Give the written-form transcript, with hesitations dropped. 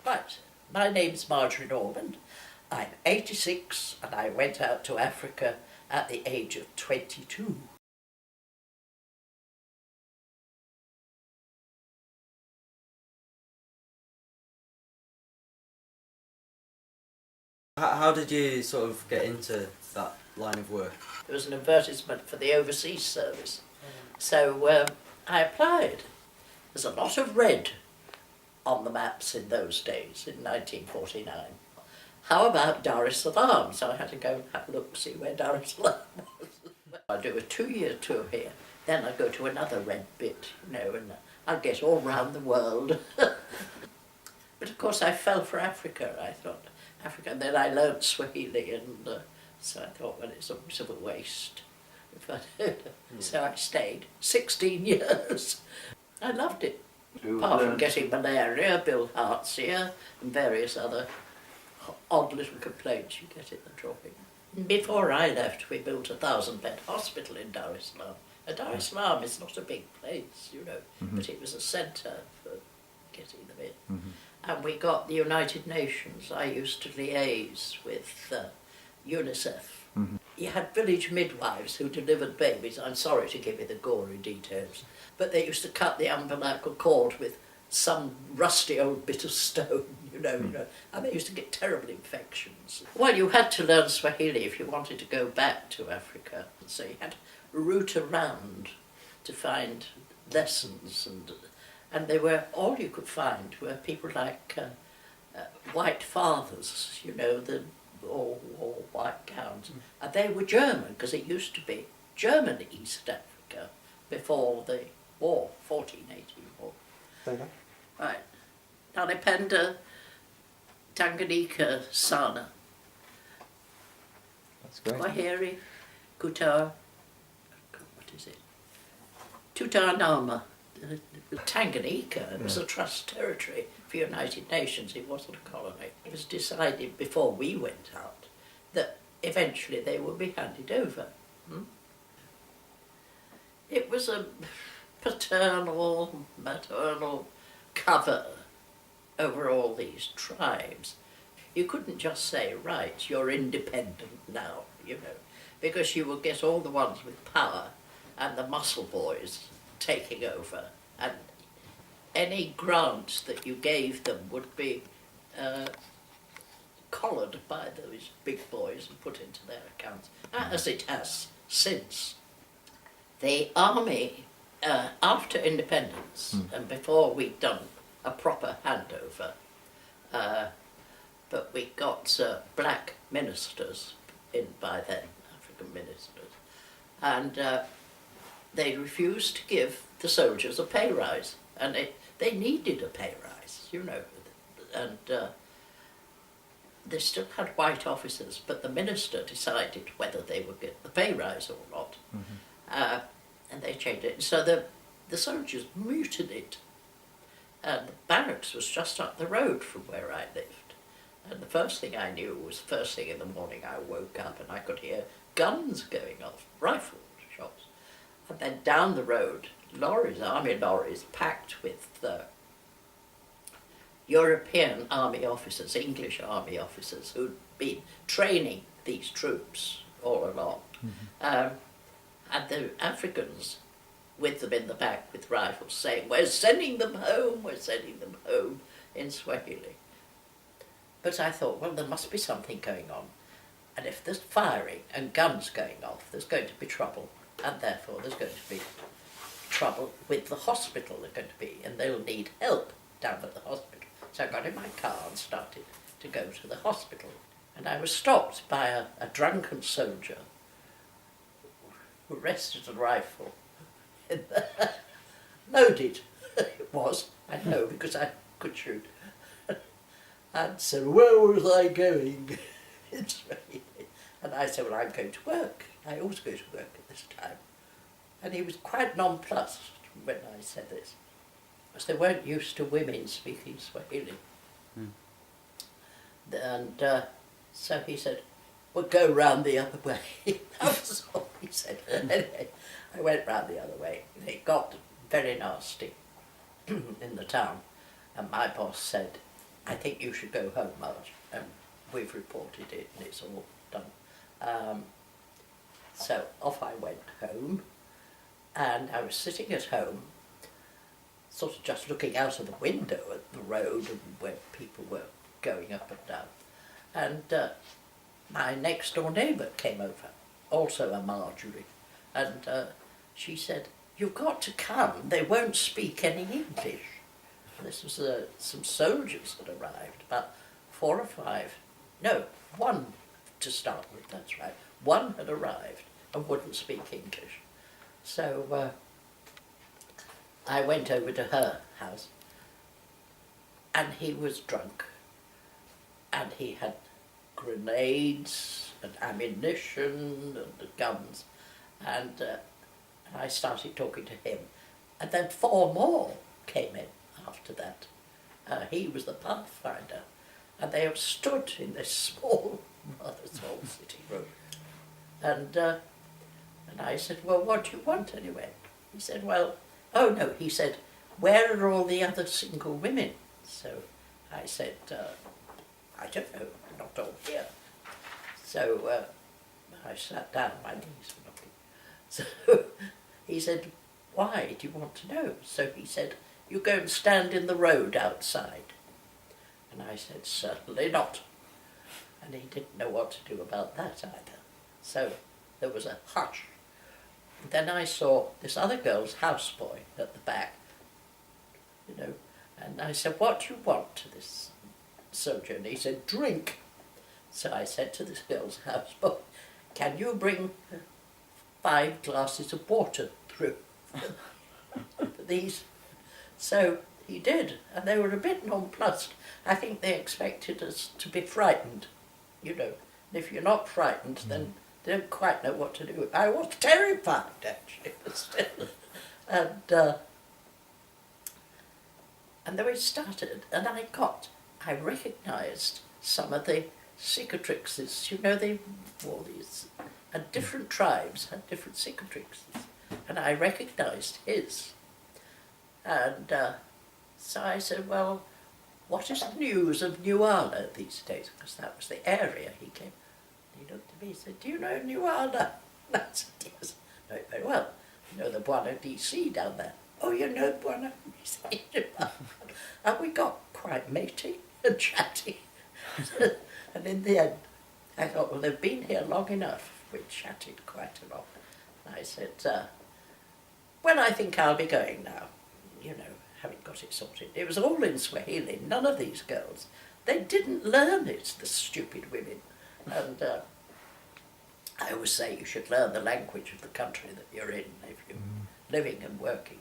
Right, my name's Marjorie Norman. I'm 86 and I went out to Africa at the age of 22. How did you sort of get into that line of work? There was an advertisement for the overseas service. So I applied. There's a lot of red on the maps in those days, in 1949. How about Dar es Salaam? So I had to go and have a look, see where Dar es Salaam was. I do a 2-year tour here, then I go to another red bit, you know, and I'll get all round the world. But of course I fell for Africa, I thought. Africa, and then I learnt Swahili, and so I thought, well, it's a bit of a waste. But, so I stayed 16 years. I loved it. Apart from getting malaria, Bill Heartseer, and various other odd little complaints you get in the tropics. Before I left, we built a 1,000-bed hospital in Dar es Salaam. Dar es Salaam is not a big place, you know, but it was a centre for getting them in. And we got the United Nations. I used to liaise with UNICEF. You had village midwives who delivered babies. I'm sorry to give you the gory details, but they used to cut the umbilical cord with some rusty old bit of stone, you know, and they used to get terrible infections. Well, you had to learn Swahili if you wanted to go back to Africa, so you had to route around to find lessons, and they were, all you could find were people like white fathers, you know, all white gowns, and they were German, because it used to be German East Africa before the war, 1418 war. Right. Nalipenda, Tanganyika, Sana. That's great. Kwaheri, Kutar, what is it? Tutanama. Tanganyika was a trust territory for United Nations. It wasn't a colony. It was decided before we went out that eventually they would be handed over. It was a paternal, maternal cover over all these tribes. You couldn't just say, right, you're independent now, you know, because you would get all the ones with power and the muscle boys taking over, and any grants that you gave them would be collared by those big boys and put into their accounts, as it has since. The army, after independence, and before we'd done a proper handover, but we got black ministers in by then, African ministers, and they refused to give the soldiers a pay rise, and they needed a pay rise, you know, and they still had white officers, but the minister decided whether they would get the pay rise or not, and they changed it. So the soldiers mutinied, and the barracks was just up the road from where I lived, and the first thing I knew was first thing in the morning I woke up and I could hear guns going off, rifle shots. And then down the road, lorries, army lorries, packed with European army officers, English army officers, who'd been training these troops all along. And the Africans with them in the back with rifles saying, we're sending them home in Swahili. But I thought, well, there must be something going on. And if there's firing and guns going off, there's going to be trouble. And therefore there's going to be trouble with the hospital, and they'll need help down at the hospital. So I got in my car and started to go to the hospital. And I was stopped by a drunken soldier who rested a rifle. Loaded it was, I know, because I could shoot. And said, where was I going? And I said, well, I'm going to work. I always go to work at this time. And he was quite nonplussed when I said this, because they weren't used to women speaking Swahili. And so he said, well, go round the other way. That was all he said. Anyway, I went round the other way. It got very nasty in the town. And my boss said, I think you should go home, Marge. And we've reported it and it's all done. So off I went home, and I was sitting at home, sort of just looking out of the window at the road and where people were going up and down. And my next door neighbour came over, also a Marjorie, and she said, "You've got to come, they won't speak any English." This was some soldiers had arrived, about 4 or 5, no, 1 to start with, that's right. 1 had arrived and wouldn't speak English. So I went over to her house, and he was drunk, and he had grenades and ammunition and guns, and I started talking to him, and then 4 more came in after that. He was the pathfinder, and they have stood in this small, rather small sitting room, and I said, "Well, what do you want anyway?" He said, "Well," oh no, he said, "Where are all the other single women?" So I said, "I don't know, not all here." So I sat down, my knees were knocking. So he said, "Why do you want to know?" So he said, "You go and stand in the road outside." And I said, "Certainly not." And he didn't know what to do about that either. So there was a hush. And then I saw this other girl's houseboy at the back, you know, and I said, "What do you want to this soldier?" And he said, "Drink." So I said to this girl's houseboy, "Can you bring 5 glasses of water through for these?" So he did, and they were a bit nonplussed. I think they expected us to be frightened, you know. And if you're not frightened, then they don't quite know what to do. I was terrified, actually, but still. And then we started, and I recognised some of the cicatrixes, you know, they wore these, and different tribes had different cicatrixes, and I recognised his. And so I said, "Well, what is the news of Nuala these days?" Because that was the area he came. He looked at me and said, "Do you know Nuala?" And I said, "Yes, I know it very well. You know the Buona DC down there." "Oh, you know Buona DC?" And we got quite matey and chatty. And in the end, I thought, well, they've been here long enough. We chatted quite a lot. And I said, "Well, I think I'll be going now, you know, having got it sorted." It was all in Swahili, none of these girls. They didn't learn it, the stupid women. And I always say you should learn the language of the country that you're in if you're living and working.